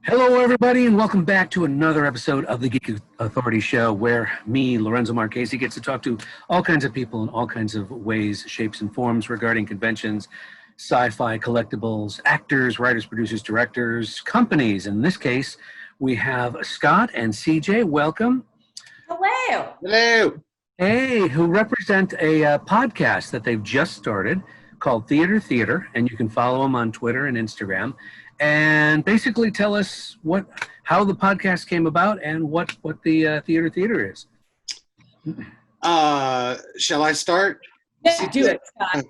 Hello, everybody, and welcome back to another episode of the Geek Authority Show, where me, Lorenzo Marchessi, gets to talk to all kinds of people in all kinds of ways, shapes, and forms regarding conventions, sci-fi, collectibles, actors, writers, producers, directors, companies. In this case, we have Scott and C.J. Welcome. Hello. Hello. Hey, who represent a podcast that they've just started called Theater, and you can follow them on Twitter and Instagram. And basically tell us how the podcast came about and what the Theater is. Shall I start? Yeah, do it, Scott.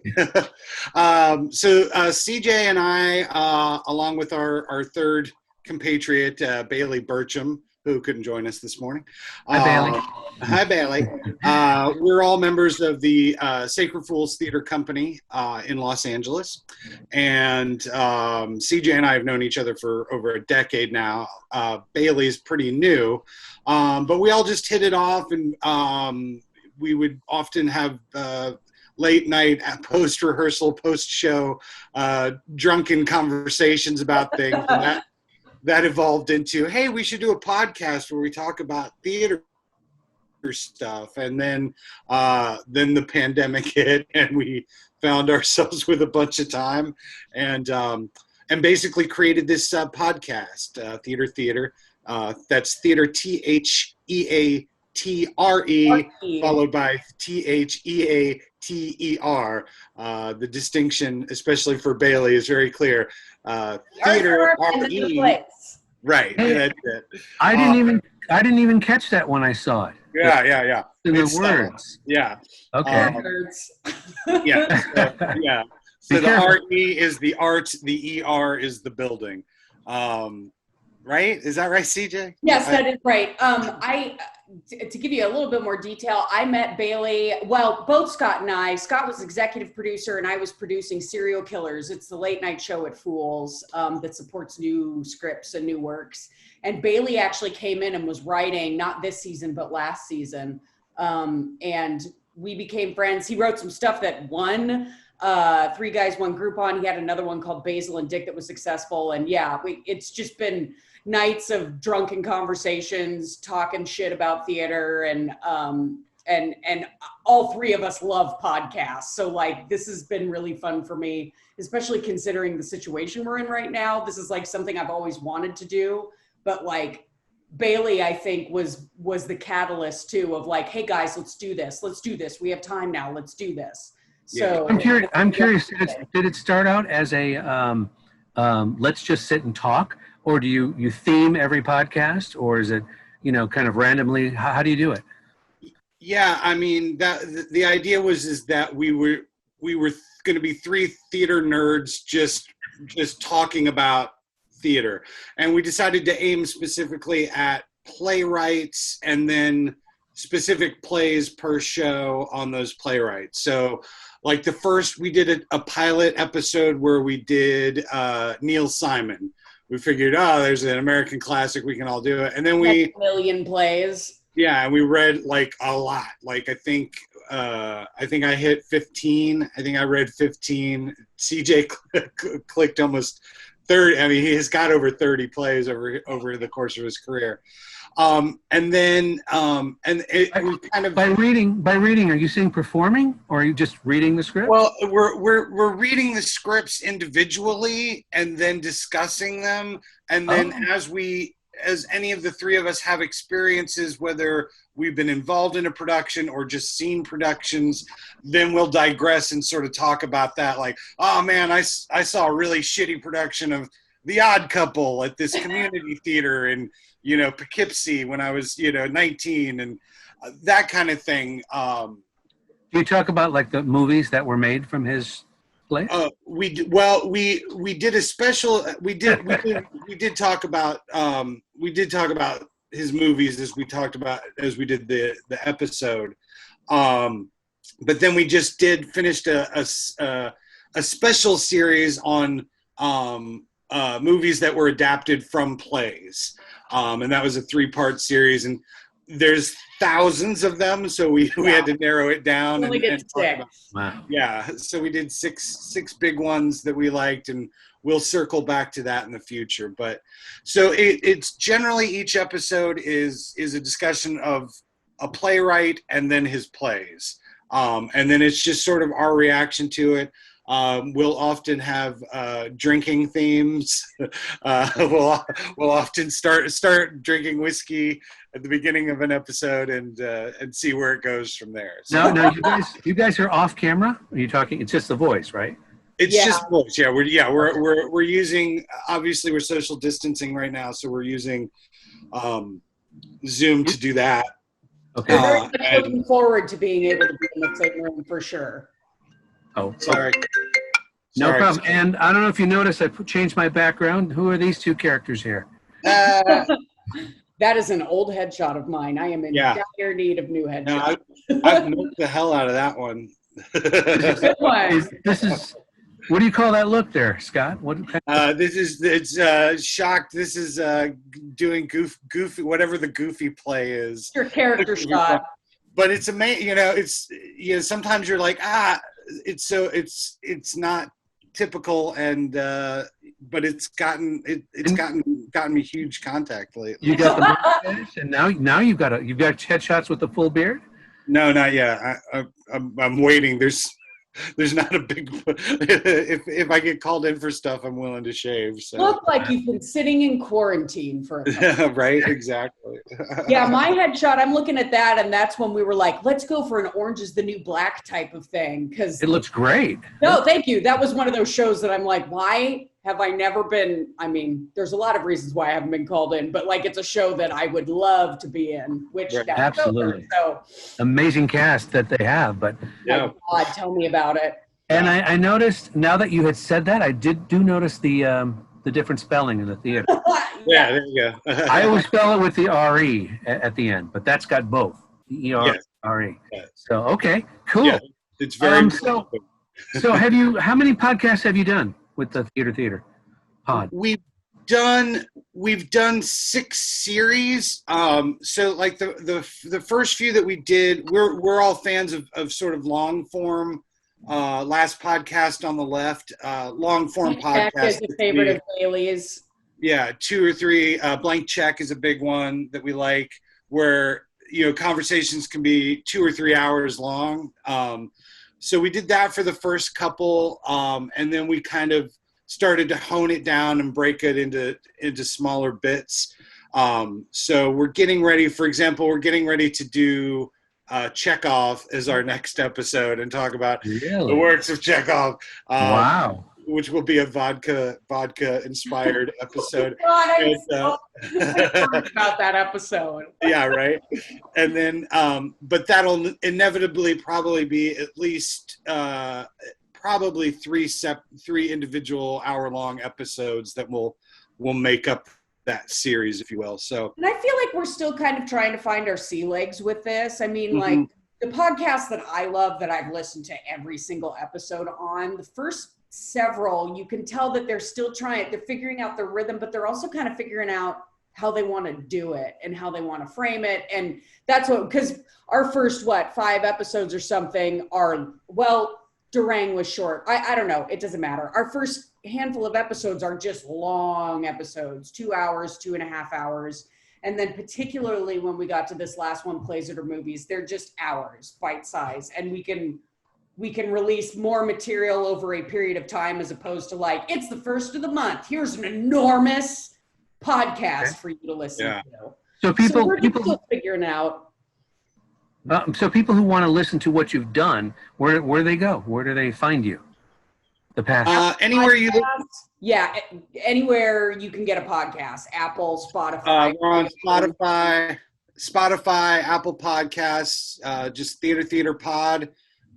So CJ and I, along with our third compatriot, Bailey Burcham, who couldn't join us this morning. Hi, Bailey. Hi, Bailey. We're all members of the Sacred Fools Theater Company in Los Angeles. And CJ and I have known each other for over a decade now. Bailey's pretty new. But we all just hit it off, and we would often have late night post-rehearsal, post-show drunken conversations about things. And that evolved into, hey, we should do a podcast where we talk about theater stuff. And then the pandemic hit, and we found ourselves with a bunch of time, and basically created this podcast, Theater. That's Theater, THEATRE, followed by THEATER. The distinction, especially for Bailey, is very clear. Theater, RE. Right. Hey, that's it. I didn't even catch that when I saw it. Yeah. In the words. Yeah. Okay. Yeah. So the RE is the art, the ER is the building. Right? Is that right, CJ? Yes, that is right. To give you a little bit more detail, I met Bailey, both Scott and I. Scott was executive producer, and I was producing Serial Killers. It's the late night show at Fools that supports new scripts and new works. And Bailey actually came in and was writing, not this season, but last season. And we became friends. He wrote some stuff that won 3 Guys, 1 Groupon. He had another one called Basil and Dick that was successful. And yeah, it's just been nights of drunken conversations, talking shit about theater, and all 3 of us love podcasts. So like, this has been really fun for me, especially considering the situation we're in right now. This is like something I've always wanted to do, but like Bailey, I think was the catalyst too of like, hey guys, let's do this. We have time now. Let's do this. So I'm curious. Did it start out as a let's just sit and talk? Or do you theme every podcast, or is it, kind of randomly? How do you do it? Yeah, I mean, the idea is that we were going to be 3 theater nerds just talking about theater, and we decided to aim specifically at playwrights and then specific plays per show on those playwrights. So, like we did a pilot episode where we did Neil Simon. We figured, there's an American classic, we can all do it. And then a million plays. Yeah, and we read like a lot. Like I think I hit 15. I think I read 15. CJ clicked almost 30. I mean, he has got over 30 plays over the course of his career. And then we kind of by reading, are you saying performing, or are you just reading the script? Well, we're reading the scripts individually and then discussing them, and then as any of the 3 of us have experiences, whether we've been involved in a production or just seen productions, then we'll digress and sort of talk about that. Like, oh man, I saw a really shitty production of The Odd Couple at this community theater in Poughkeepsie when I was 19, and that kind of thing. Do you talk about like the movies that were made from his play? We did a special. We did talk about his movies as we did the episode. But then we just finished a special series on movies that were adapted from plays. And that was a 3-part series. And there's thousands of them, so we had to narrow it down. Only get talk about, Wow. yeah, so we did six big ones that we liked, and we'll circle back to that in the future. But so it's generally each episode is a discussion of a playwright and then his plays, and then it's just sort of our reaction to it. We'll often have drinking themes. We'll often start drinking whiskey at the beginning of an episode and see where it goes from there. So No, you guys are off camera. Are you talking? It's just the voice, right? it's just voice. Yeah, we're using, obviously we're social distancing right now, so we're using Zoom to do that. Okay. We're very much looking forward to being able to be in the same room for sure. Oh, Sorry. no Sorry. problem. And I don't know if you noticed, I changed my background. Who are these two characters here? That is an old headshot of mine. I am in dire need of new headshots. No, I've milked the hell out of that one. Good one. This is, what do you call that look there, Scott? What kind It's shocked. This is doing goofy, whatever the goofy play is. Your character shot. But it's amazing. It's sometimes you're like, it's not typical, and but it's gotten me huge contact lately. You got the mustache, and now you've got headshots with the full beard. No, not yet. I'm waiting. There's not a big. If I get called in for stuff, I'm willing to shave. So. Look like you've been sitting in quarantine for a couple. Right, exactly. Yeah, my headshot, I'm looking at that, and that's when we were like, let's go for an Orange is the New Black type of thing. Because It looks great. no, thank you. That was one of those shows that I'm like, why have I never been? I mean, there's a lot of reasons why I haven't been called in, but like it's a show that I would love to be in. Which Right. that's Absolutely. over. So, Amazing cast that they have, but Yeah. God, tell me about it. and I noticed now that you had said that, I do notice the different spelling in the theater. Yeah, there you go. I always spell it with the R-E at the end, but that's got both, the E-R, Yes. R-E. Yes. So, okay, cool. Yeah, it's very. So how many podcasts have you done with the theater pod? We've done 6 series. So like the first few that we did, we're all fans of sort of long form. Last podcast on the left, long form Jack podcast. is a favorite of Bailey's. Yeah, 2 or 3. Blank Check is a big one that we like, where conversations can be 2 or 3 hours long. So we did that for the first couple, and then we kind of started to hone it down and break it into smaller bits. So we're getting ready. For example, we're getting ready to do Chekhov as our next episode and talk about Really? the works of Chekhov. Wow. Which will be a vodka inspired episode. God, I'm And, so excited about that episode. Yeah, right. And then, but that'll inevitably probably be at least probably three individual hour-long episodes that will make up that series, if you will. So, And I feel like we're still kind of trying to find our sea legs with this. I mean, like the podcast that I love that I've listened to every single episode on, the first several, you can tell that they're still they're figuring out their rhythm, but they're also kind of figuring out how they want to do it and how they want to frame it. And that's because our first, 5 episodes or something are, Durang was short. I don't know. It doesn't matter. Our first handful of episodes are just long episodes, 2 hours, 2.5 hours. And then particularly when we got to this last one, Plays It or Movies, they're just hours, bite size. And we can release more material over a period of time as opposed to like, it's the first of the month. Here's an enormous podcast for you to listen to. So we're still figuring out. So people who want to listen to what you've done, where do they go? Where do they find you? The past. Anywhere you look. Yeah, anywhere you can get a podcast. Apple, Spotify. We're on Spotify, Apple Podcasts, just Theater Pod.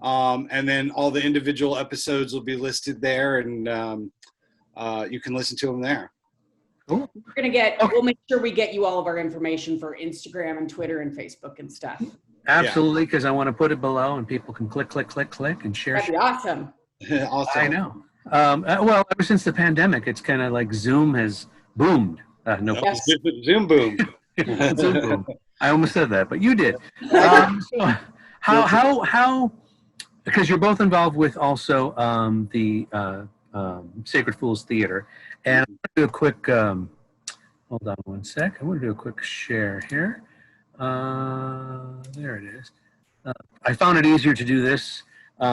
And then all the individual episodes will be listed there, and you can listen to them there. Cool. We'll make sure we get you all of our information for Instagram and Twitter and Facebook and stuff. Absolutely, because I want to put it below and people can click and share. That'd be awesome. Awesome. I know. Ever since the pandemic, it's kind of like Zoom has boomed. Zoom boom. Zoom room. I almost said that, but you did. So how? Because you're both involved with also the Sacred Fools Theater, and I'm going to do a quick. Hold on one sec. I want to do a quick share here. There it is. I found it easier to do this.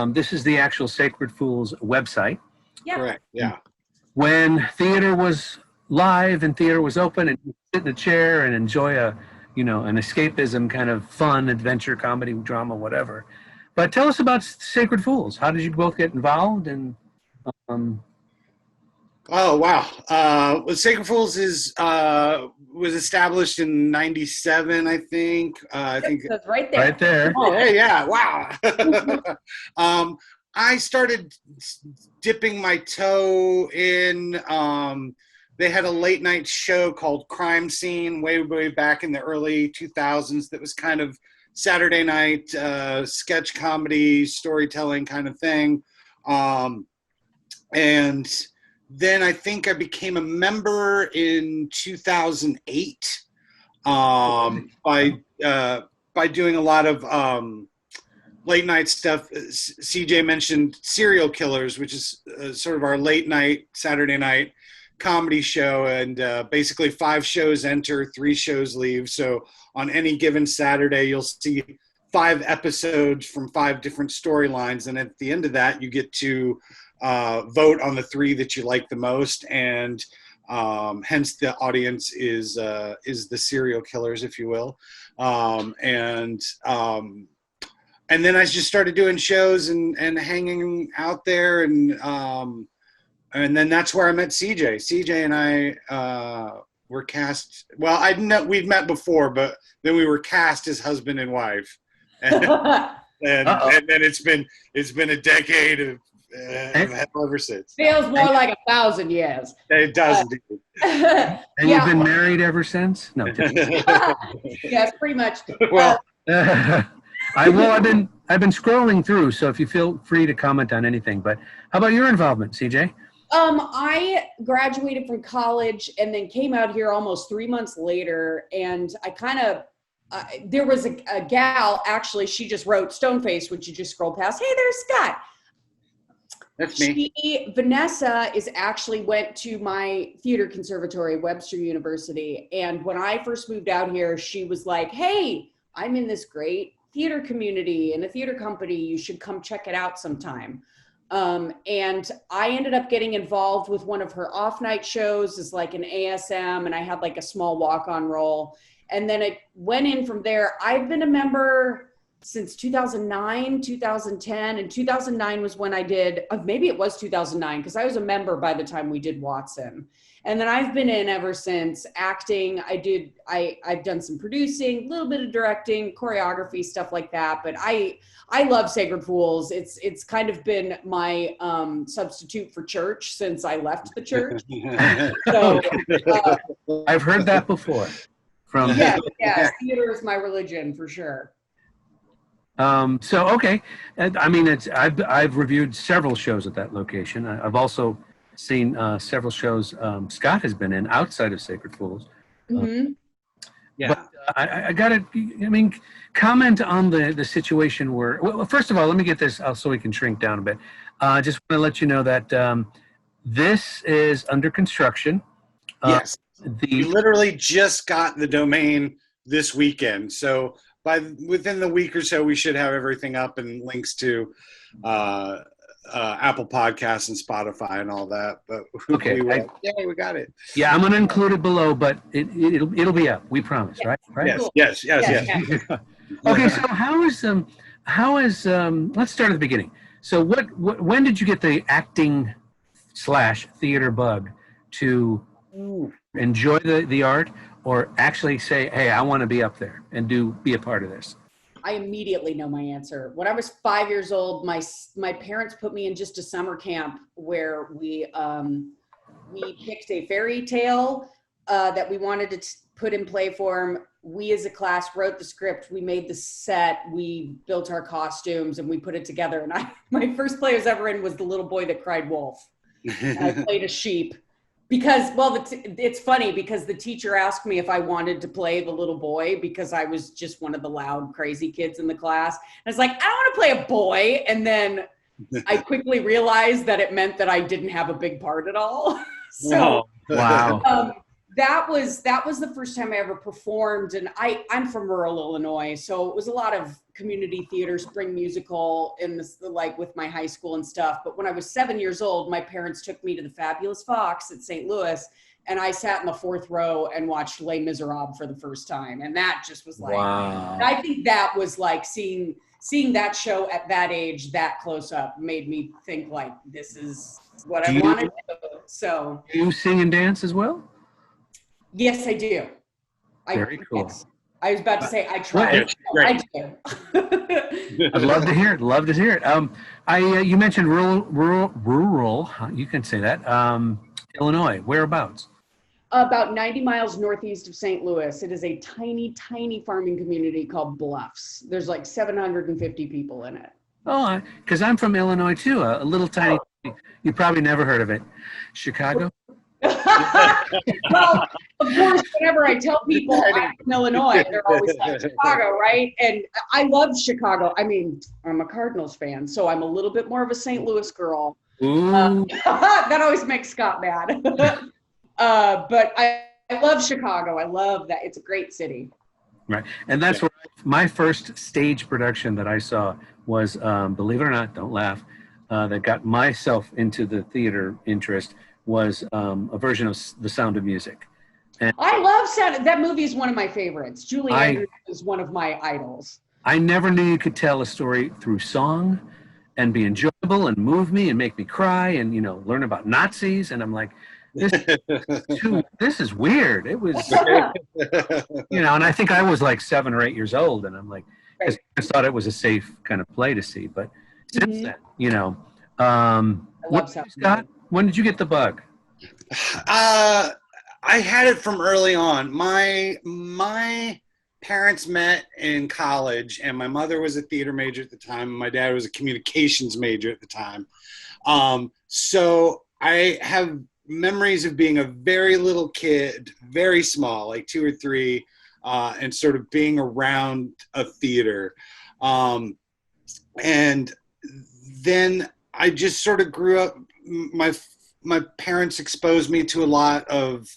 This is the actual Sacred Fools website. Yeah. Correct. Yeah. When theater was live and theater was open, and you sit in a chair and enjoy an escapism kind of fun adventure, comedy, drama, whatever. But tell us about Sacred Fools. How did you both get involved? And Oh wow! Well, Sacred Fools was established in '97, I think. I think That's right there. right there. Oh, hey, yeah! Wow. I started dipping my toe in. They had a late night show called Crime Scene way back in the early 2000s. That was kind of Saturday night sketch comedy, storytelling kind of thing. And then I think I became a member in 2008 by doing a lot of late night stuff. CJ mentioned Serial Killers, which is sort of our late night Saturday night comedy show, and basically 5 shows enter, 3 shows leave. So on any given Saturday, you'll see 5 episodes from 5 different storylines, and at the end of that, you get to vote on the 3 that you like the most, and hence the audience is the serial killers, if you will. And then I just started doing shows and hanging out there, and then that's where I met CJ. CJ and I were cast. Well, we'd met before, but then we were cast as husband and wife, and then it's been a decade of hell ever since. Feels more like 1,000 years. It does indeed. And you've been married ever since? No. Yes, pretty much. Well, I've been scrolling through, so if you feel free to comment on anything. But how about your involvement, CJ? I graduated from college and then came out here almost 3 months later, and I kind of there was a gal, actually, she just wrote Stoneface, which you just scrolled past. Hey, there's Scott. that's me. Vanessa actually went to my theater conservatory, Webster University. And when I first moved out here, she was like, hey, I'm in this great theater community and a theater company. You should come check it out sometime. And I ended up getting involved with one of her off night shows as like an ASM, and I had like a small walk-on role. And then it went in from there. I've been a member since 2009, 2010, and 2009 was when I did, maybe it was 2009, because I was a member by the time we did Watson. And then I've been in ever since, acting. I've done some producing, a little bit of directing, choreography, stuff like that. But I love Sacred Fools. It's kind of been my substitute for church since I left the church. So, I've heard that before. Yeah, theater is my religion for sure. So okay, and I mean, I've reviewed several shows at that location. I've also seen several shows Scott has been in outside of Sacred Fools. Mm-hmm. Yeah. But I got to, comment on the situation where, well, first of all, let me get this so we can shrink down a bit. Just want to let you know that this is under construction. Yes. We literally just got the domain this weekend. So within the week or so, we should have everything up and links to Apple Podcasts and Spotify and all that. But okay, we got it. Yeah, I'm going to include it below, but it'll be up. We promise, right? Yes. Okay, so how is let's start at the beginning. So when did you get the acting / theater bug to enjoy the art, or actually say, hey, I want to be up there and be a part of this? I immediately know my answer. When I was 5 years old, my parents put me in just a summer camp where we picked a fairy tale that we wanted to put in play form. We as a class wrote the script, we made the set, we built our costumes, and we put it together. And my first play I was ever in was The Little Boy That Cried Wolf. I played a sheep. Because, well, it's funny because the teacher asked me if I wanted to play the little boy because I was just one of the loud, crazy kids in the class. And I was like, I don't want to play a boy. And then I quickly realized that it meant that I didn't have a big part at all. So, Wow. that was the first time I ever performed, and I'm from rural Illinois, so it was a lot of community theater, spring musical, in this, like with my high school and stuff. But when I was 7 years old, my parents took me to the Fabulous Fox at St. Louis, and I sat in the fourth row and watched Les Miserables for the first time, and that just was like, Wow. I think that was like seeing that show at that age, that close up, made me think like, this is what I want to do. So, Do you sing and dance as well? yes, I do. Very cool. Yes. I was about to say I try. Yeah, I do. I'd love to hear it. Love to hear it. You mentioned rural. You can say that. Illinois. Whereabouts? About 90 miles northeast of St. Louis. It is a tiny, tiny farming community called Bluffs. There's like 750 people in it. Oh, because I'm from Illinois too. A little tiny. You probably never heard of it. Chicago. Well, of course, whenever I tell people I'm from Illinois, they're always like Chicago, right? And I love Chicago. I mean, I'm a Cardinals fan, so I'm a little bit more of a St. Louis girl. Ooh. That always makes Scott mad. But I love Chicago. I love that. It's a great city. Right. And that's where my first stage production that I saw was, believe it or not, don't laugh, that got myself into the theater interest was a version of The Sound of Music. And I love Sound. That movie is one of my favorites. Julie Andrews is one of my idols. I never knew you could tell a story through song and be enjoyable and move me and make me cry and, learn about Nazis. And I'm like, this is weird. It was, and I think I was like 7 or 8 years old. And I'm like, I just thought it was a safe kind of play to see. But since then, I love Sound. Scott, when did you get the bug? I had it from early on. My parents met in college, and my mother was a theater major at the time, and my dad was a communications major at the time. So I have memories of being a very little kid, very small, like 2 or 3, and sort of being around a theater. And then I just sort of grew up. My parents exposed me to a lot of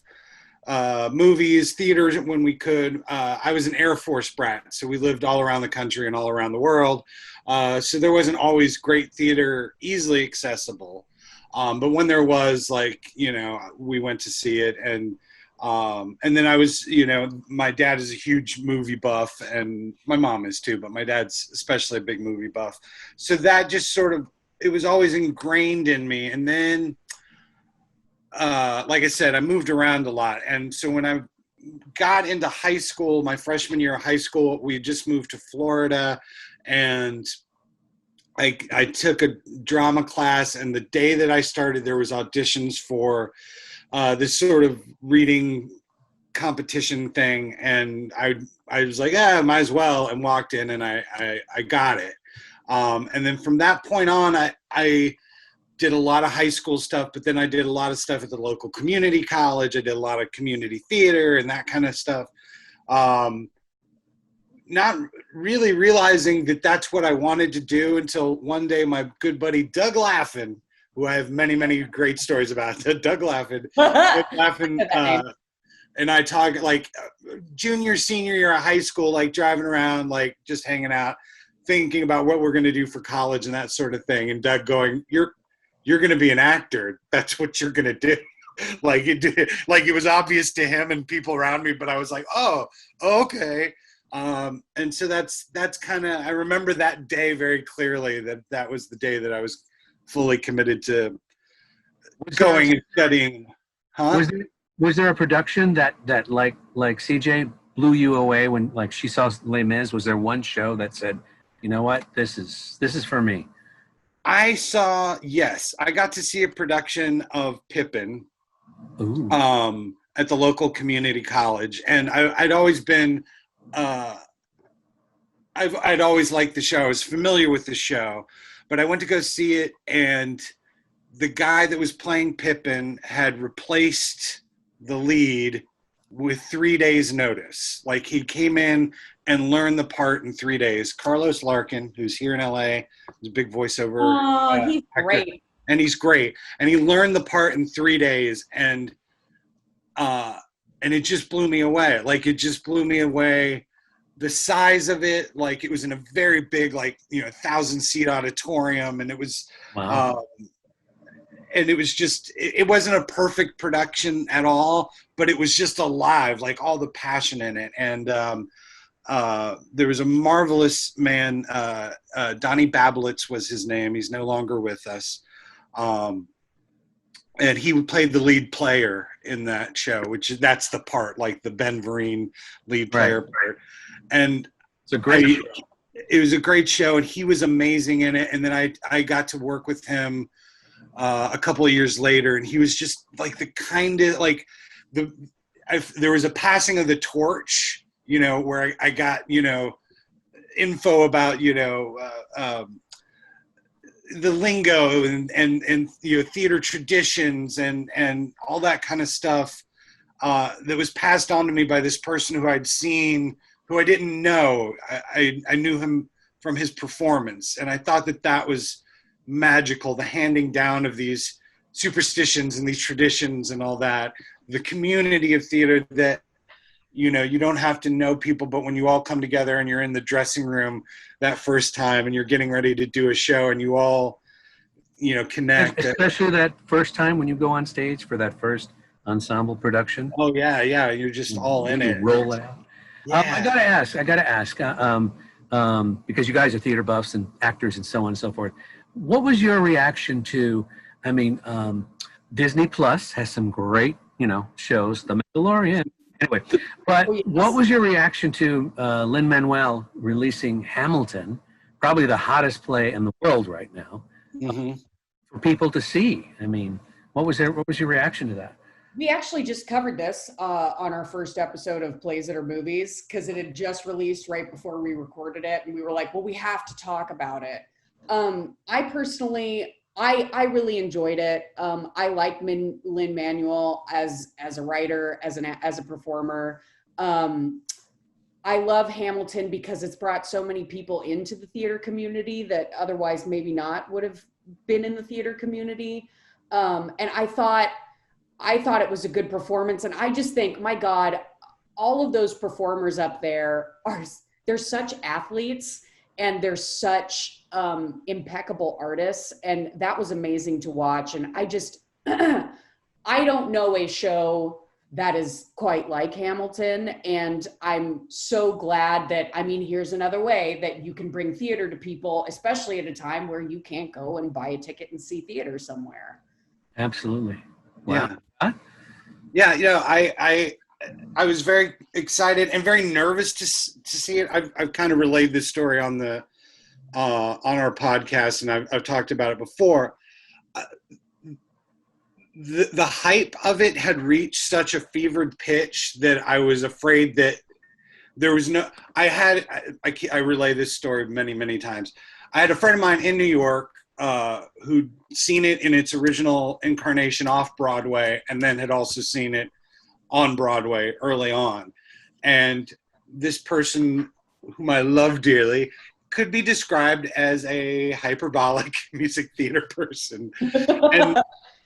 movies, theaters when we could. I was an Air Force brat, so we lived all around the country and all around the world. So there wasn't always great theater easily accessible. But when there was, we went to see it. And then I was, my dad is a huge movie buff, and my mom is too, but my dad's especially a big movie buff. So that just sort of, it was always ingrained in me. And then, like I said, I moved around a lot. And so when I got into high school, my freshman year of high school, we had just moved to Florida, and I took a drama class, and the day that I started, there was auditions for this sort of reading competition thing. And I was like, might as well, and walked in, and I got it. And then from that point on, I did a lot of high school stuff, but then I did a lot of stuff at the local community college. I did a lot of community theater and that kind of stuff. Not really realizing that that's what I wanted to do until one day my good buddy Doug Laffin, who I have many, many great stories about, Doug Laffin, and I talk like junior, senior year of high school, like driving around, like just hanging out, thinking about what we're going to do for college and that sort of thing. And Doug going, you're going to be an actor. That's what you're going to do. Like it was obvious to him and people around me, but I was like, oh, okay. And so that's kind of, I remember that day very clearly, that was the day that I was fully committed to going and studying. Huh? Was there a production that like CJ blew you away when like she saw Les Mis? Was there one show that said, you know what, this is for me? Yes, I got to see a production of Pippin. Ooh. At the local community college, and I'd always been I'd always liked the show. I was familiar with the show, but I went to go see it, and the guy that was playing Pippin had replaced the lead with 3 days notice. Like, he came in and learned the part in 3 days. Carlos Larkin, who's here in LA, he's a big voiceover He's actor, great. and he's great. And he learned the part in 3 days, and it just blew me away. Like, it just blew me away. The size of it, like, it was in a very big, like, 1,000-seat auditorium, and it was, Wow. and it was just, it wasn't a perfect production at all, but it was just alive, like, all the passion in it. And there was a marvelous man, Donnie Bablitz was his name. He's no longer with us. And he played the lead player in that show, that's the part, like the Ben Vereen lead player part. And It's a great show. It was a great show, and he was amazing in it. And then I got to work with him a couple of years later, and he was just like the kind of like there was a passing of the torch, where I got info about the lingo and theater traditions and all that kind of stuff that was passed on to me by this person who I'd seen, who I didn't know. I knew him from his performance, and I thought that was magical, the handing down of these superstitions and these traditions and all that, the community of theater that you don't have to know people, but when you all come together and you're in the dressing room that first time and you're getting ready to do a show and you all connect, especially that first time when you go on stage for that first ensemble production. Oh yeah, you're just all in it. Roll out. Yeah. I gotta ask, because you guys are theater buffs and actors and so on and so forth. What was your reaction to? I mean, Disney Plus has some great, shows. The Mandalorian, anyway. But what was your reaction to Lin-Manuel releasing Hamilton, probably the hottest play in the world right now, for people to see? I mean, what was your reaction to that? We actually just covered this on our first episode of Plays That Are Movies, because it had just released right before we recorded it. And we were like, well, we have to talk about it. I personally, I really enjoyed it. I like Lin-Manuel as a writer, as a performer. I love Hamilton because it's brought so many people into the theater community that otherwise maybe not would have been in the theater community. And I thought it was a good performance. And I just think, my God, all of those performers up there they're such athletes, and they're such impeccable artists. And that was amazing to watch. And I just, I don't know a show that is quite like Hamilton. And I'm so glad that, here's another way that you can bring theater to people, especially at a time where you can't go and buy a ticket and see theater somewhere. Absolutely. Wow. Yeah. I was very excited and very nervous to see it. I've kind of relayed this story on our podcast, and I've talked about it before. The hype of it had reached such a fevered pitch that I was afraid that there was no. I relay this story many, many times. I had a friend of mine in New York who'd seen it in its original incarnation off Broadway, and then had also seen it on Broadway early on. And this person, whom I love dearly, could be described as a hyperbolic music theater person. And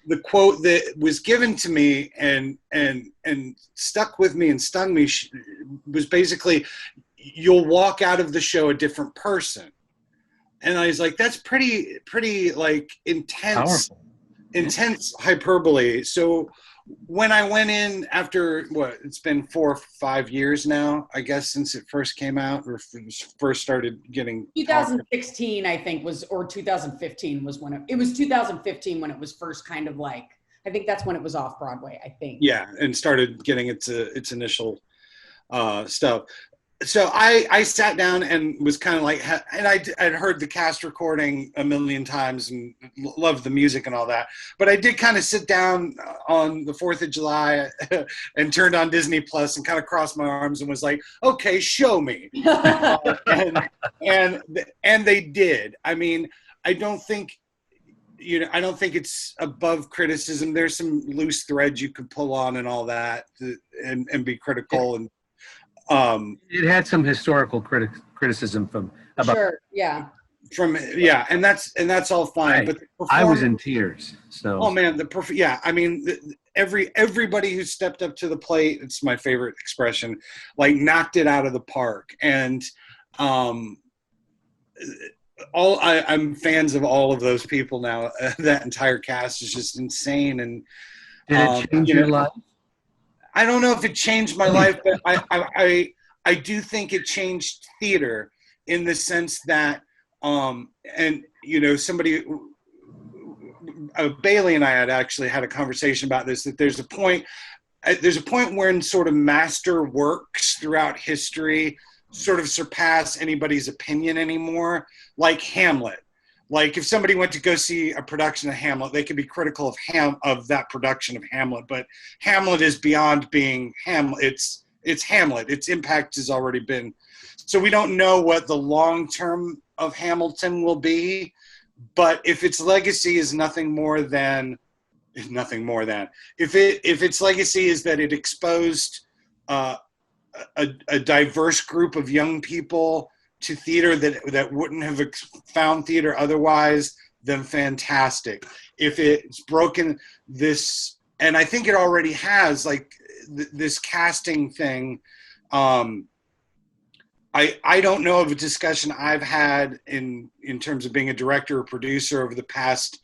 the quote that was given to me and stuck with me and stung me was basically, "You'll walk out of the show a different person." And I was like, that's pretty like intense hyperbole. So when I went in after, it's been 4 or 5 years now, I guess, since it first came out, or first started getting 2016, I think, or 2015 was when it was 2015 when it was first kind of like, I think that's when it was off Broadway, I think. Yeah, and started getting its initial stuff. So I sat down and was kind of like, and I'd heard the cast recording a million times and loved the music and all that. But I did kind of sit down on the 4th of July and turned on Disney Plus and kind of crossed my arms and was like, okay, show me. and they did. I mean, I don't think I don't think it's above criticism. There's some loose threads you could pull on and all that, and be critical. And it had some historical criticism about. Sure. Yeah. And that's all fine. Right. But I was in tears. So. Oh man, I mean, everybody who stepped up to the plate, it's my favorite expression, like knocked it out of the park. And I'm fans of all of those people now. That entire cast is just insane. And did it change your life? I don't know if it changed my life, but I do think it changed theater in the sense that, and somebody, Bailey and I had actually had a conversation about this, that there's a point when sort of master works throughout history sort of surpass anybody's opinion anymore, like Hamlet. Like if somebody went to go see a production of Hamlet, they could be critical of that production of Hamlet, but Hamlet is beyond being Hamlet. It's Hamlet. Its impact has already been. So we don't know what the long term of Hamilton will be, but if its legacy is nothing more than if its legacy is that it exposed a diverse group of young people to theater that wouldn't have found theater otherwise, then fantastic. If it's broken this, and I think it already has, like this casting thing, I don't know of a discussion I've had in terms of being a director or producer over the past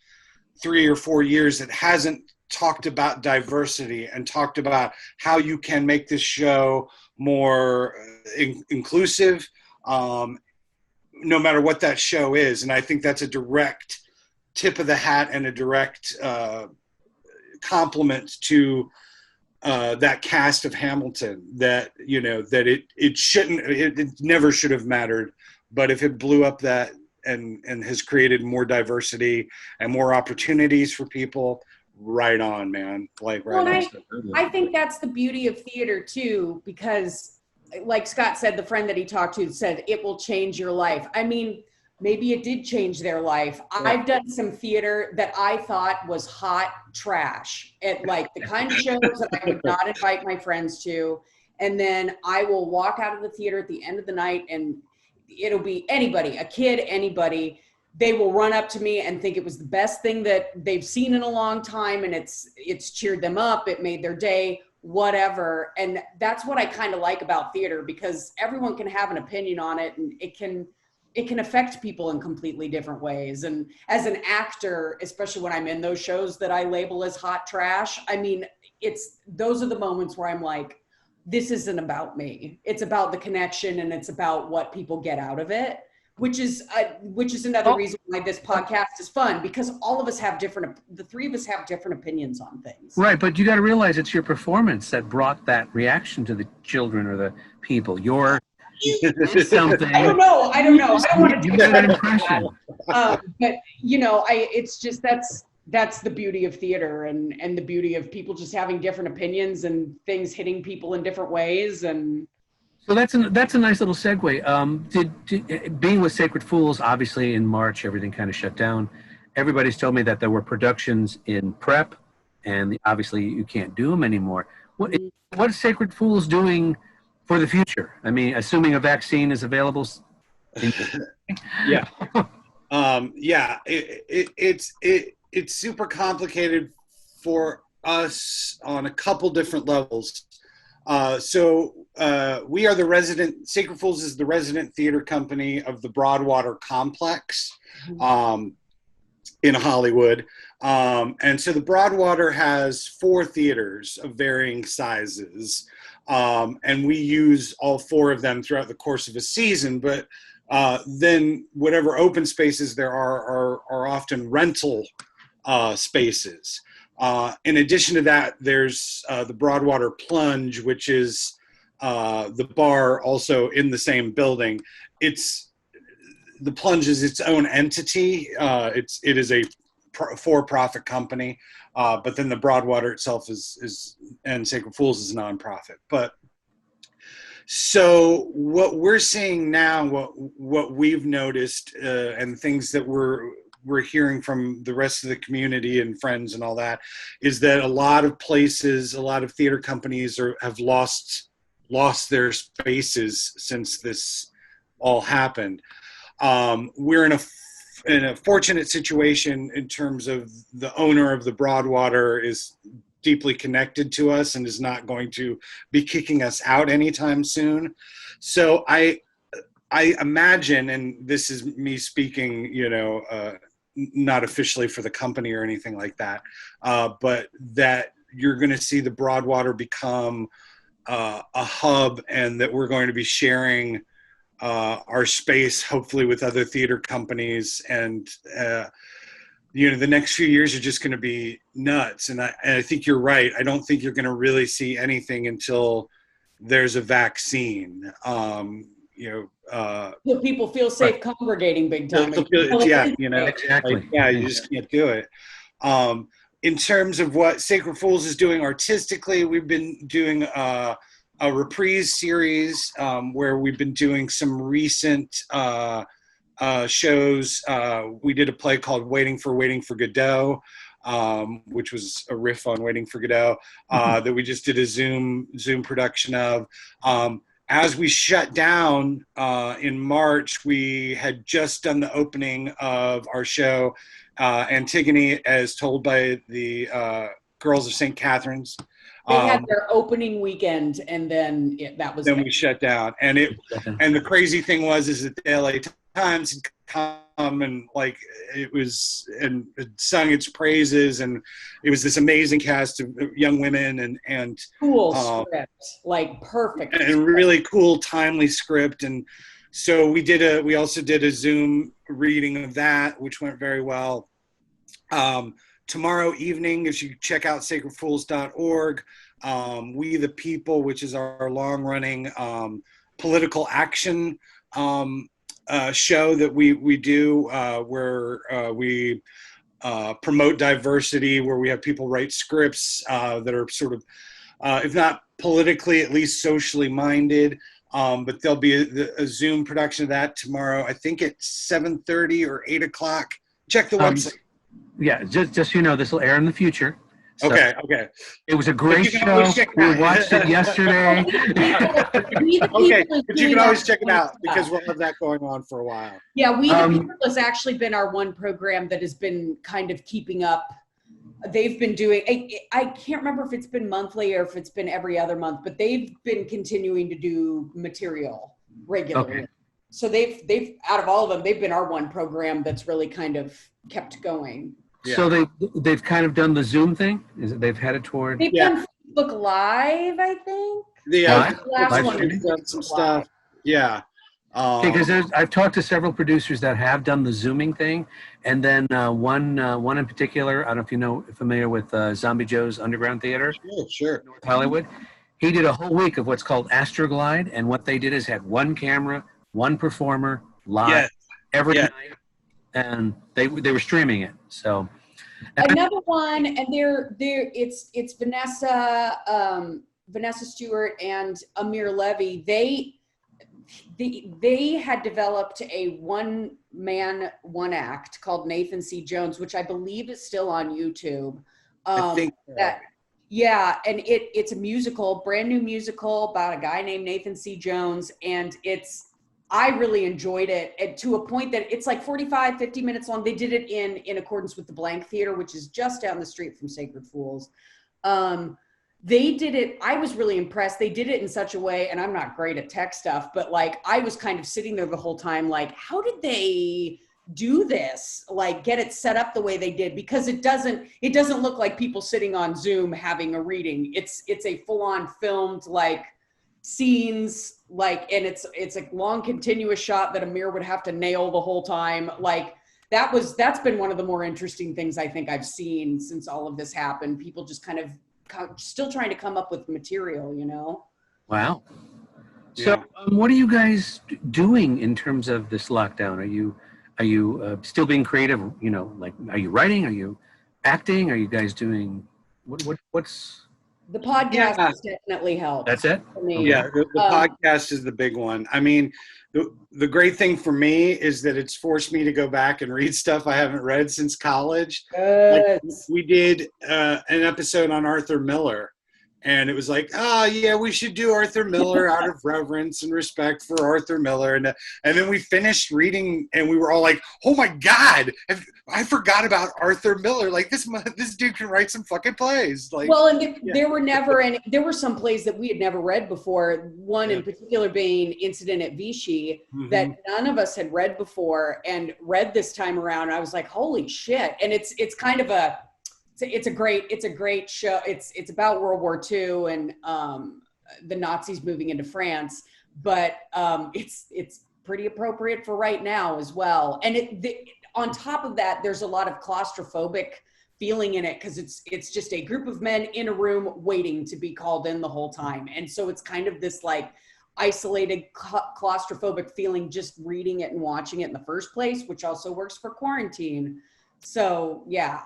3 or 4 years that hasn't talked about diversity and talked about how you can make this show more inclusive, no matter what that show is. And I think that's a direct tip of the hat and a direct compliment to that cast of Hamilton, that it never should have mattered, but if it blew up that and has created more diversity and more opportunities for people, right on, man. Like right on. I think that's the beauty of theater too, because like Scott said, the friend that he talked to said it will change your life. I mean, maybe it did change their life. Yeah. I've done some theater that I thought was hot trash, at like the kind of shows that I would not invite my friends to. And then I will walk out of the theater at the end of the night and it'll be anybody, a kid, anybody. They will run up to me and think it was the best thing that they've seen in a long time. And it's cheered them up. It made their day, whatever. And that's what I kind of like about theater, because everyone can have an opinion on it, and it can affect people in completely different ways. And as an actor, especially when I'm in those shows that I label as hot trash, I mean, those are the moments where I'm like, this isn't about me. It's about the connection, and it's about what people get out of it, which is another reason why this podcast is fun, because all of us have the three of us have different opinions on things. Right, but you got to realize it's your performance that brought that reaction to the children or the people. Your something. I don't know. I don't want to do that impression. But it's just that's the beauty of theater, and the beauty of people just having different opinions and things hitting people in different ways. And so that's a nice little segue. Being with Sacred Fools, obviously in March everything kind of shut down. Everybody's told me that there were productions in prep, and obviously you can't do them anymore. What is Sacred Fools doing for the future? I mean, assuming a vaccine is available. Yeah. It's super complicated for us on a couple different levels. We are Sacred Fools is the resident theater company of the Broadwater complex in Hollywood. And so the Broadwater has 4 theaters of varying sizes. And we use all 4 of them throughout the course of a season, but then whatever open spaces there are often rental spaces. In addition to that, there's the Broadwater Plunge, which is the bar also in the same building. The Plunge is its own entity. It is a for-profit company, but then the Broadwater itself and Sacred Fools is a nonprofit. But so what we're seeing now, what we've noticed, and things that we're we're hearing from the rest of the community and friends and all that is that a lot of places, a lot of theater companies have lost their spaces since this all happened. We're in a fortunate situation in terms of the owner of the Broadwater is deeply connected to us and is not going to be kicking us out anytime soon. So I imagine, and this is me speaking, not officially for the company or anything like that, but that you're going to see the Broadwater become a hub, and that we're going to be sharing our space, hopefully with other theater companies. And the next few years are just going to be nuts. And I think you're right. I don't think you're going to really see anything until there's a vaccine. So people feel safe congregating big time. Exactly. You just can't do it. In terms of what Sacred Fools is doing artistically, we've been doing a reprise series where we've been doing some recent shows. We did a play called Waiting for Godot, which was a riff on Waiting for Godot, that we just did a Zoom production of. As we shut down in March, we had just done the opening of our show, Antigone, as told by the Girls of St. Catherine's. They had their opening weekend, and then that was. Then we shut down, and the crazy thing is that the LA Times had come and it sung its praises, and it was this amazing cast of young women and cool script, perfect and really cool, timely script. And so we also did a Zoom reading of that, which went very well. Tomorrow evening, if you check out sacredfools.org, We the People, which is our long-running political action show that we do, where we promote diversity, where we have people write scripts that are sort of, if not politically, at least socially minded. But there'll be a Zoom production of that tomorrow, I think at 7:30 or 8 o'clock. Check the website. Yeah, just so you know, this will air in the future. So Okay. It was a great show. We watched it yesterday. Okay, but you can always check it out because we'll have that going on for a while. Yeah, We the People has actually been our one program that has been kind of keeping up. They've been doing, I can't remember if it's been monthly or if it's been every other month, but they've been continuing to do material regularly. Okay. So they've out of all of them, they've been our one program that's really kind of kept going. Yeah. So they've kind of done the Zoom thing. They've headed toward. They've done Facebook Live, I think. The last one has done some stuff. Yeah. Because I've talked to several producers that have done the Zooming thing, and then one in particular, I don't know if you're familiar with Zombie Joe's Underground Theater. Sure. North Hollywood. He did a whole week of what's called Astroglide, and what they did is had one camera, one performer live every night, and they were streaming it. So another one, and it's Vanessa Stewart and Amir Levy. They had developed a one-man, one-act called Nathan C. Jones, which I believe is still on YouTube. I think and it's a musical, brand new musical about a guy named Nathan C. Jones, and I really enjoyed it, and to a point that it's 45, 50 minutes long. They did it in accordance with the Blank Theater, which is just down the street from Sacred Fools. They did it, I was really impressed. They did it in such a way, and I'm not great at tech stuff, but I was kind of sitting there the whole time, how did they do this? Get it set up the way they did, because it doesn't look like people sitting on Zoom having a reading. It's a full-on filmed, scenes, and it's a long continuous shot that Amir would have to nail the whole time. That's been one of the more interesting things I think I've seen since all of this happened. People just kind of still trying to come up with material, Wow. So what are you guys doing in terms of this lockdown? Are you still being creative? Are you writing? Are you acting? Are you guys doing what's the podcast has definitely helped. That's it? For me. Yeah, the podcast is the big one. I mean, the great thing for me is that it's forced me to go back and read stuff I haven't read since college. Like, Good. we did an episode on Arthur Miller, and it was like, oh yeah, we should do Arthur Miller out of reverence and respect for Arthur Miller, and then we finished reading, and we were all like, oh my god, I forgot about Arthur Miller. Like, this dude can write some fucking plays. Like, Well, and there were some plays that we had never read before. One in particular being Incident at Vichy, that none of us had read before and read this time around. I was like, holy shit. And it's kind of it's a great show. It's about World War II and the Nazis moving into France, but it's pretty appropriate for right now as well. And on top of that, there's a lot of claustrophobic feeling in it because it's just a group of men in a room waiting to be called in the whole time. And so it's kind of this like isolated claustrophobic feeling just reading it and watching it in the first place, which also works for quarantine. So yeah,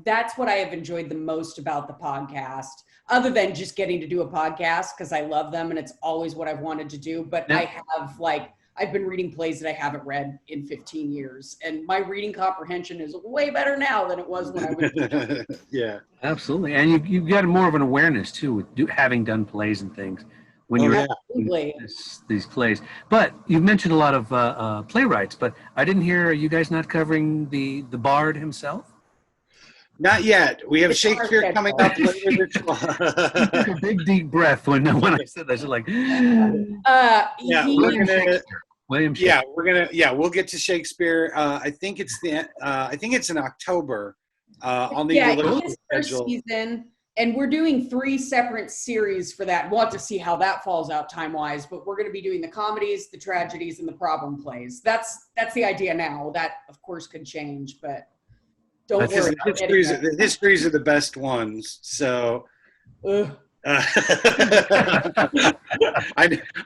that's what I have enjoyed the most about the podcast, other than just getting to do a podcast because I love them and it's always what I've wanted to do. But I've been reading plays that I haven't read in 15 years, and my reading comprehension is way better now than it was when I was. Yeah, absolutely. And you've got more of an awareness too with having done plays and things when you're these plays. But you've mentioned a lot of playwrights, but I didn't hear you guys not covering the Bard himself. Not yet. We have Shakespeare coming up later this month. You took a big deep breath when I said that. I was like, William Shakespeare. We'll get to Shakespeare. I think it's in October. I'll need to look at the schedule. Season, and we're doing 3 separate series for that. We'll have to see how that falls out time-wise, but we're going to be doing the comedies, the tragedies, and the problem plays. That's the idea now. That, of course, could change, but don't worry. The histories are the best ones, so... I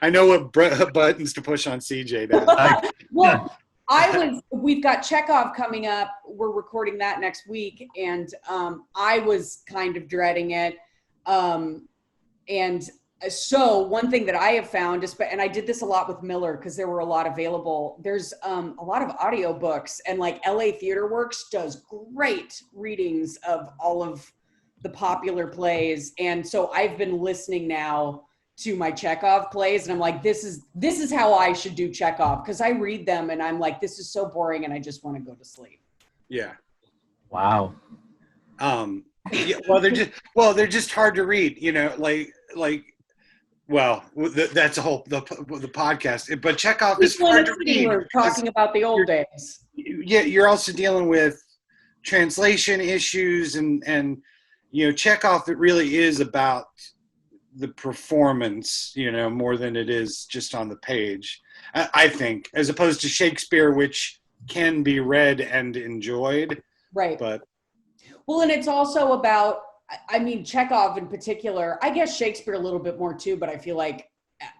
know what buttons to push on CJ now. Well, we've got Chekhov coming up. We're recording that next week, and I was kind of dreading it. And so one thing that I have found is, and I did this a lot with Miller because there were a lot available. There's a lot of audiobooks, and like LA Theater Works does great readings of all of the popular plays. And so I've been listening now to my Chekhov plays, and I'm like, this is how I should do Chekhov, because I read them and I'm like, this is so boring and I just want to go to sleep. Yeah. Wow. They're just hard to read, that's a whole the podcast, but Chekhov is hard to read. We're talking about the old days. Yeah, you're also dealing with translation issues and Chekhov, it really is about the performance, more than it is just on the page, I think, as opposed to Shakespeare, which can be read and enjoyed. Right. But well, and it's also about, Chekhov in particular, I guess Shakespeare a little bit more too, but I feel like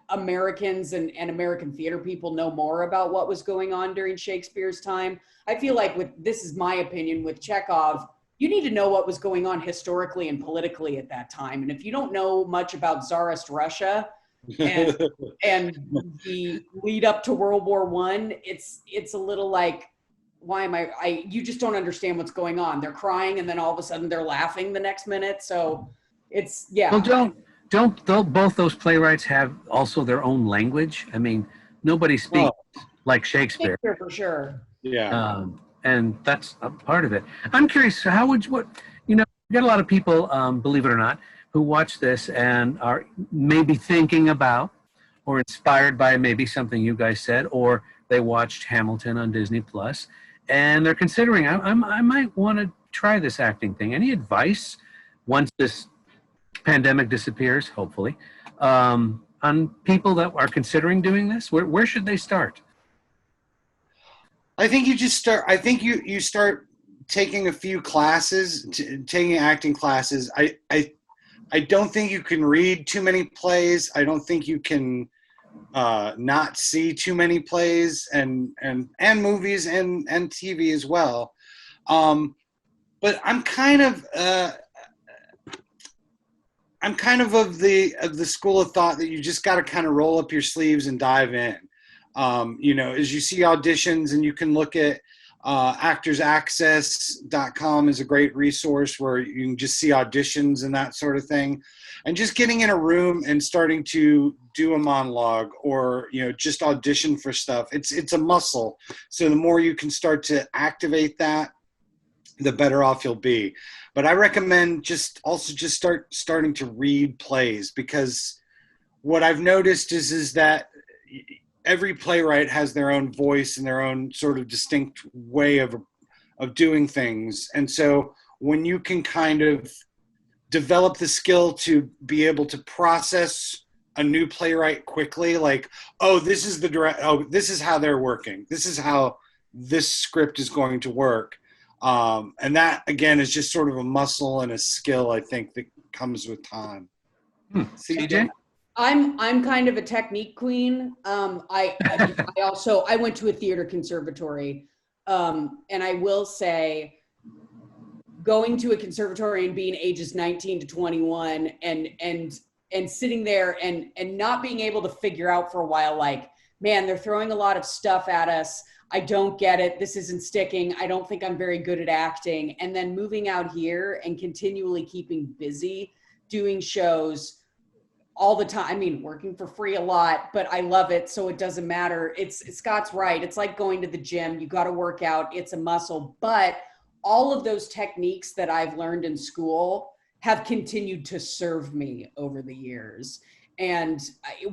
Americans and American theater people know more about what was going on during Shakespeare's time. I feel like this is my opinion with Chekhov, you need to know what was going on historically and politically at that time. And if you don't know much about Tsarist Russia and the lead up to World War I, it's a little like, why am you just don't understand what's going on. They're crying and then all of a sudden they're laughing the next minute. So it's, yeah. Well, don't both those playwrights have also their own language? Nobody speaks like Shakespeare. Shakespeare for sure. Yeah. And that's a part of it. I'm curious, you got a lot of people, believe it or not, who watch this and are maybe thinking about or inspired by maybe something you guys said, or they watched Hamilton on Disney Plus, and they're considering, I might want to try this acting thing. Any advice once this pandemic disappears, hopefully, on people that are considering doing this? Where should they start? I think you just start. I think you start taking a few classes, taking acting classes. I don't think you can read too many plays. I don't think you can not see too many plays and movies and TV as well. But I'm kind of the school of thought that you just got to kind of roll up your sleeves and dive in. As you see auditions, and you can look at actorsaccess.com is a great resource where you can just see auditions and that sort of thing. And just getting in a room and starting to do a monologue or, just audition for stuff. It's a muscle. So the more you can start to activate that, the better off you'll be. But I recommend just starting to read plays, because what I've noticed is that every playwright has their own voice and their own sort of distinct way of doing things. And so when you can kind of develop the skill to be able to process a new playwright quickly, like, this is how they're working. This is how this script is going to work. And that, again, is just sort of a muscle and a skill, I think, that comes with time. CJ? I'm kind of a technique queen. I went to a theater conservatory, and I will say, going to a conservatory and being ages 19 to 21 and sitting there and not being able to figure out for a while, like, man, they're throwing a lot of stuff at us. I don't get it. This isn't sticking. I don't think I'm very good at acting. And then moving out here and continually keeping busy, doing shows all the time. I mean, working for free a lot, but I love it, so it doesn't matter. Scott's right. It's like going to the gym. You got to work out. It's a muscle. But all of those techniques that I've learned in school have continued to serve me over the years. And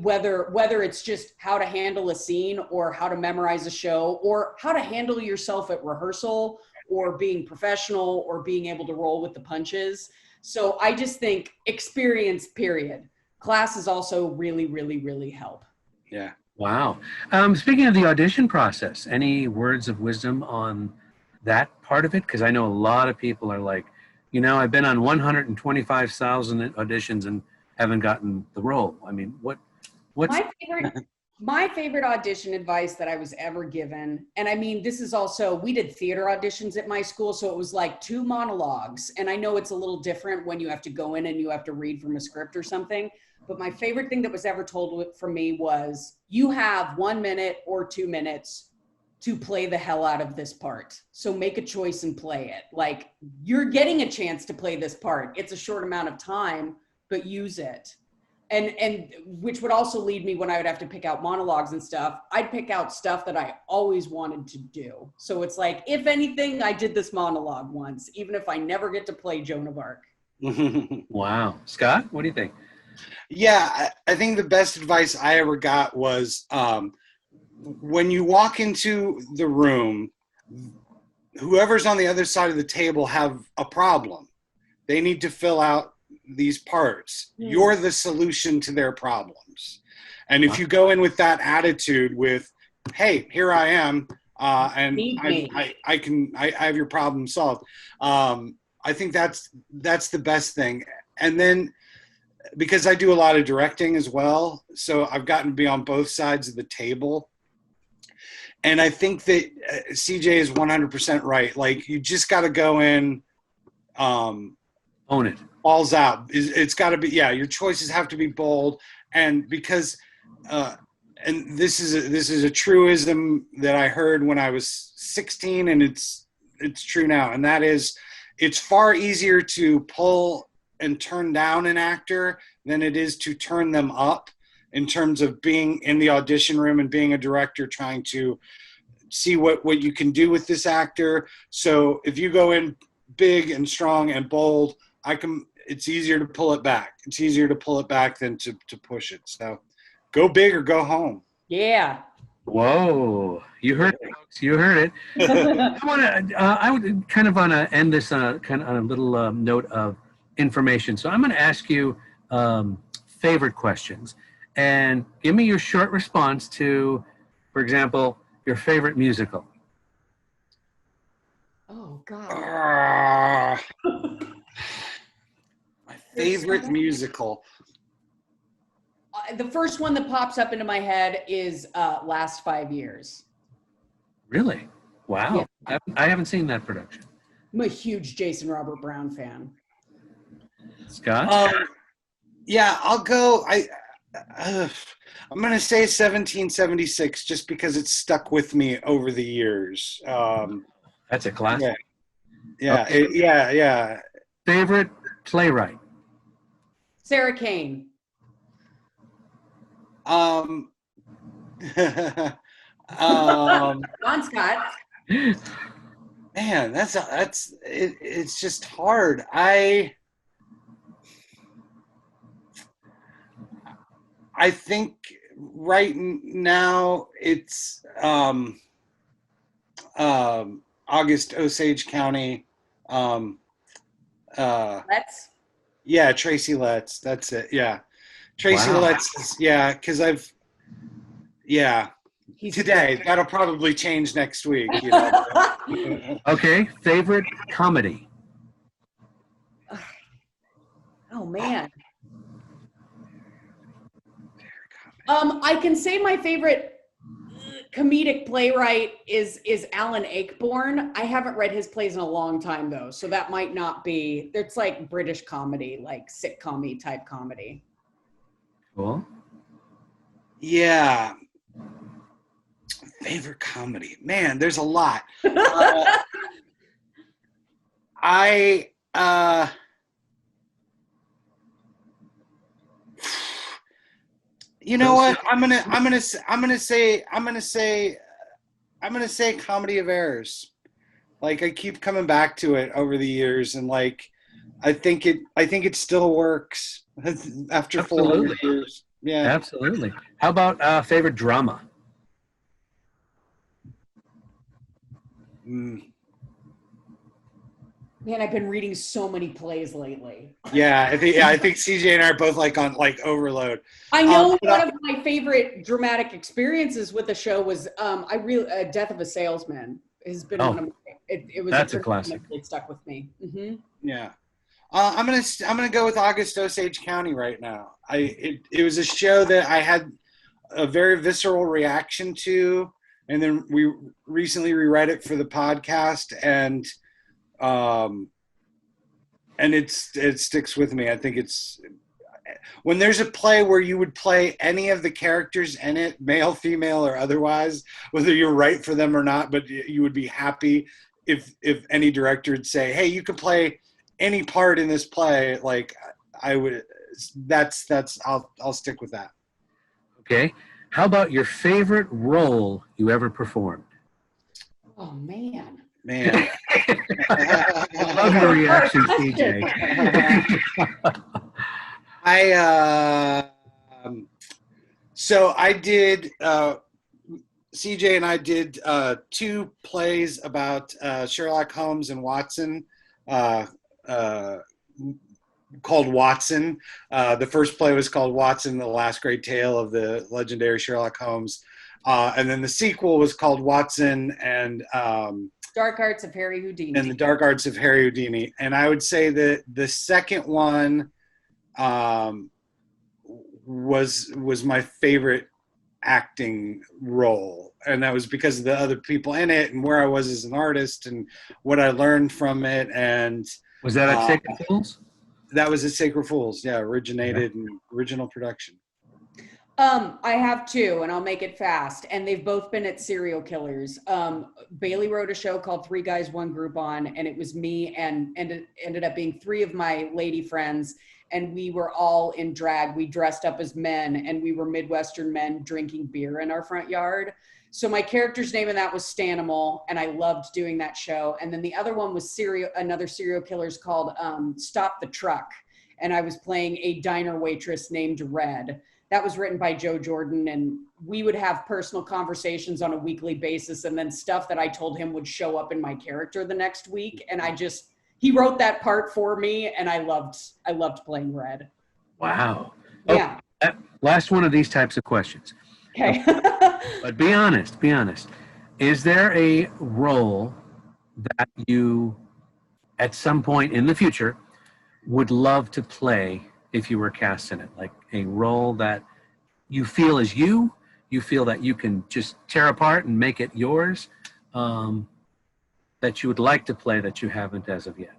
whether it's just how to handle a scene or how to memorize a show or how to handle yourself at rehearsal or being professional or being able to roll with the punches. So I just think experience, period. Classes also really, really, really help. Yeah. Wow. Speaking of the audition process, any words of wisdom on that part of it? Because I know a lot of people are like, I've been on 125,000 auditions and haven't gotten the role. I mean, what's my favorite audition advice that I was ever given, and I mean, this is also, we did theater auditions at my school, so it was like 2 monologues, and I know it's a little different when you have to go in and you have to read from a script or something, but my favorite thing that was ever told from me was, you have 1 minute or 2 minutes to play the hell out of this part. So make a choice and play it. Like, you're getting a chance to play this part. It's a short amount of time, but use it. And which would also lead me when I would have to pick out monologues and stuff, I'd pick out stuff that I always wanted to do. So it's like, if anything, I did this monologue once, even if I never get to play Joan of Arc. Wow. Scott, what do you think? Yeah, I think the best advice I ever got was, when you walk into the room, whoever's on the other side of the table have a problem. They need to fill out these parts. You're the solution to their problems. And if you go in with that attitude with, hey, here I am, and I have your problem solved. I think that's the best thing. And then, because I do a lot of directing as well, so I've gotten to be on both sides of the table. And I think that CJ is 100% right. Like, you just got to go in, own it. Balls out. It's got to be, your choices have to be bold. And because, and this is a truism that I heard when I was 16, and it's true now. And that is, it's far easier to pull and turn down an actor than it is to turn them up, in terms of being in the audition room and being a director trying to see what you can do with this actor. So if you go in big and strong and bold, it's easier to pull it back. It's easier to pull it back than to push it. So go big or go home. Yeah. Whoa, you heard it, folks. You heard it. I would kind of want to end this on a little note of information. So I'm going to ask you favorite questions. And give me your short response to, for example, your favorite musical. Oh, God. My favorite musical. The first one that pops up into my head is Last 5 Years. Really? Wow. Yeah. I haven't seen that production. I'm a huge Jason Robert Brown fan. Scott? Yeah, I'll go. I'm going to say 1776 just because it's stuck with me over the years. That's a classic. Yeah, Okay. yeah. Favorite playwright? Sarah Kane. Um, On Scott. Man, it's just hard. I think right now it's August Osage County. Let's. Yeah, Tracy Letts. That's it. Yeah, Tracy Wow. Letts. Because today that'll probably change next week. Okay. Favorite comedy? Oh man. I can say my favorite comedic playwright is Alan Ayckbourn. I haven't read his plays in a long time though, so that might not be. It's like British comedy, like sitcom-y type comedy. Cool. Yeah. Favorite comedy? Man, there's a lot. You know what? I'm gonna say Comedy of Errors. Like I keep coming back to it over the years, and like I think it still works after 400 years. Yeah, Absolutely. How about favorite drama? Man, I've been reading so many plays lately. Yeah, I think CJ and I are both like on like overload. I know one of my favorite dramatic experiences with the show was Death of a Salesman has been one of my, it was that's a classic. It stuck with me. Mm-hmm. Yeah. I'm gonna go with August Osage County right now. It was a show that I had a very visceral reaction to, and then we recently reread it for the podcast, and it sticks with me. I think it's when there's a play where you would play any of the characters in it, male, female, or otherwise, whether you're right for them or not, but you would be happy if any director would say, "Hey, you can play any part in this play." Like I would. I'll stick with that. Okay. How about your favorite role you ever performed? Oh man. I love your reaction, CJ. So I did. CJ and I did 2 plays about Sherlock Holmes and Watson, called Watson. The first play was called Watson, the Last Great Tale of the Legendary Sherlock Holmes. And then the sequel was called Watson and Dark Arts of Harry Houdini. And the Dark Arts of Harry Houdini. And I would say that the second one was my favorite acting role. And that was because of the other people in it and where I was as an artist and what I learned from it. And was that at Sacred Fools? That was at Sacred Fools. Yeah, originated in original production. I have 2, and I'll make it fast. And they've both been at Serial Killers. Bailey wrote a show called 3 Guys, 1 Groupon, and it was me and it ended up being 3 of my lady friends. And we were all in drag. We dressed up as men, and we were Midwestern men drinking beer in our front yard. So my character's name in that was Stanimal, and I loved doing that show. And then the other one was another Serial Killers called Stop the Truck. And I was playing a diner waitress named Red. That was written by Joe Jordan, and we would have personal conversations on a weekly basis, and then stuff that I told him would show up in my character the next week. And he wrote that part for me, and I loved playing Red. Wow. Yeah. Last one of these types of questions. Okay. But be honest. Is there a role that you, at some point in the future, would love to play if you were cast in it? Like a role that you feel is you feel that you can just tear apart and make it yours, that you would like to play that you haven't as of yet?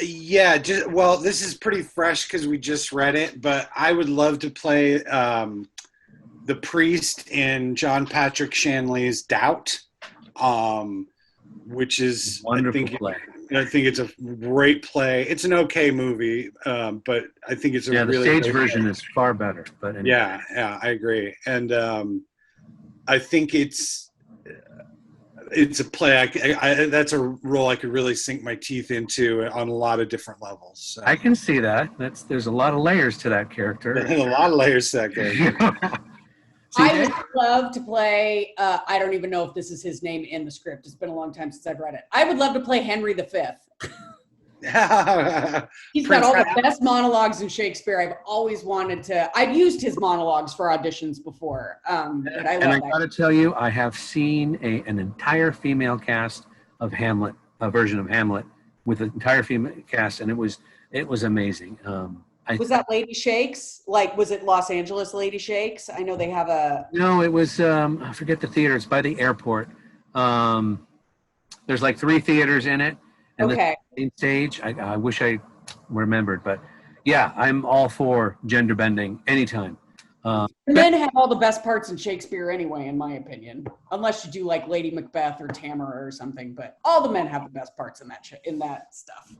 Yeah, well, this is pretty fresh because we just read it, but I would love to play the priest in John Patrick Shanley's Doubt, which is Wonderful play. I think it's a great play. It's an okay movie, but I think it's a the really stage great version play. is far better. But anyway. Yeah, I agree, and I think it's a play. That's a role I could really sink my teeth into on a lot of different levels. So. I can see that. There's a lot of layers to that character. A lot of layers to that character. I would love to play, I don't even know if this is his name in the script. It's been a long time since I've read it. I would love to play Henry V. He's got all the best monologues in Shakespeare. I've always wanted to. I've used his monologues for auditions before. But I love that. I got to tell you, I have seen an entire female cast of Hamlet, a version of Hamlet with an entire female cast, and it was amazing. Was that Lady Shakes? Like, was it Los Angeles Lady Shakes? I know they have a. No, it was. I forget the theater. It's by the airport. There's like 3 theaters in it. And okay. The main stage. I wish I remembered, but yeah, I'm all for gender bending anytime. Men have all the best parts in Shakespeare anyway, in my opinion. Unless you do like Lady Macbeth or Tamara or something, but all the men have the best parts in that stuff.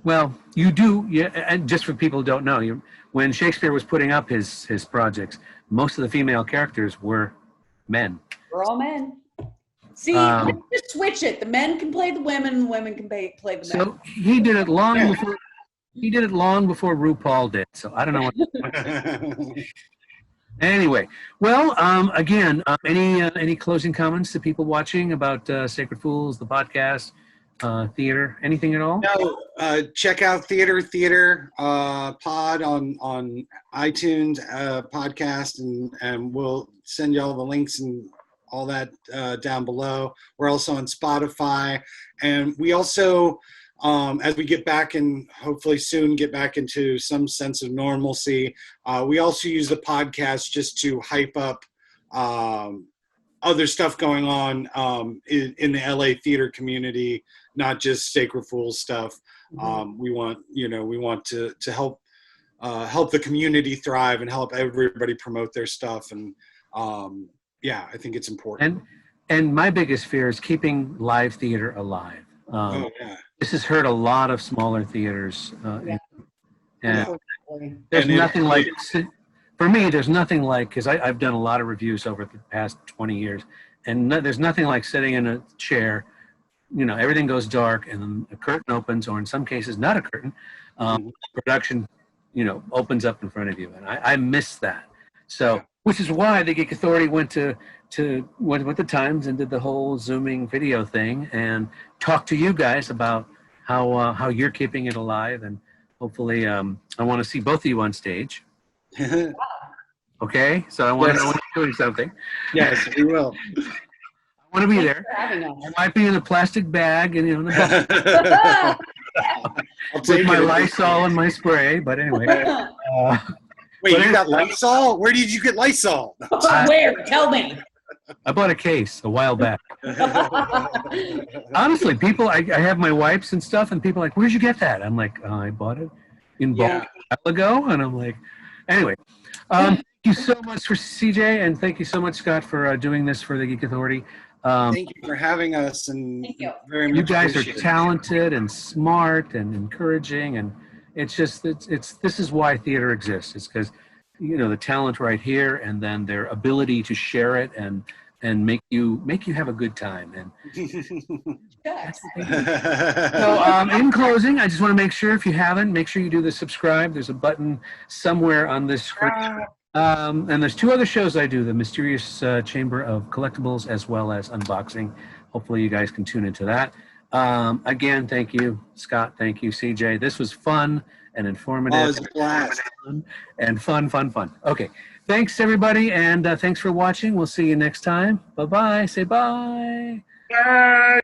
Well, you do, yeah. And just for people who don't know, when Shakespeare was putting up his projects, most of the female characters were men. We're all men. See, let's just switch it. The men can play the women, and the women can play the men. So he did it long before. He did it long before RuPaul did. So I don't know what. Anyway, well, again, any closing comments to people watching about Sacred Fools, the podcast, theater, anything at all? No, check out Theater Pod on iTunes podcast, and we'll send you all the links and all that down below. We're also on Spotify, and we also, as we get back and hopefully soon get back into some sense of normalcy, we also use the podcast just to hype up other stuff going on in the LA theater community, not just Sacred Fools stuff. Mm-hmm. We want to help the community thrive and help everybody promote their stuff. And yeah, I think it's important. And my biggest fear is keeping live theater alive. This has hurt a lot of smaller theaters. And there's nothing like, for me, there's nothing like, because I've done a lot of reviews over the past 20 years, and there's nothing like sitting in a chair, everything goes dark, and then a curtain opens, or in some cases, not a curtain, production, opens up in front of you. And I miss that. So, which is why the Geek Authority went with the times and did the whole Zooming video thing and talked to you guys about how you're keeping it alive. And hopefully, I want to see both of you on stage. Okay, so I want to know when you're doing something. Yes, we will. I want to be there. I might be in a plastic bag and with my Lysol and my spray. But anyway. Wait, you got Lysol? Where did you get Lysol? Where? Tell me. I bought a case a while back. Honestly, people, I have my wipes and stuff, and people are like, where'd you get that? I'm like, I bought it in bulk a while ago. And I'm like, anyway. Thank you so much for CJ, and thank you so much, Scott, for doing this for the Geek Authority. Thank you for having us, and very much. You guys are talented and smart and encouraging, and it's just this is why theater exists. It's because the talent right here, and then their ability to share it and make you have a good time. And so, in closing, I just want to make sure, if you haven't, make sure you do the subscribe. There's a button somewhere on this screen. And there's 2 other shows I do: the Mysterious Chamber of Collectibles, as well as unboxing. Hopefully, you guys can tune into that. Again, thank you, Scott. Thank you, CJ. This was fun and informative. It was a blast. And fun. Okay. Thanks, everybody, and thanks for watching. We'll see you next time. Bye-bye. Say bye. Bye.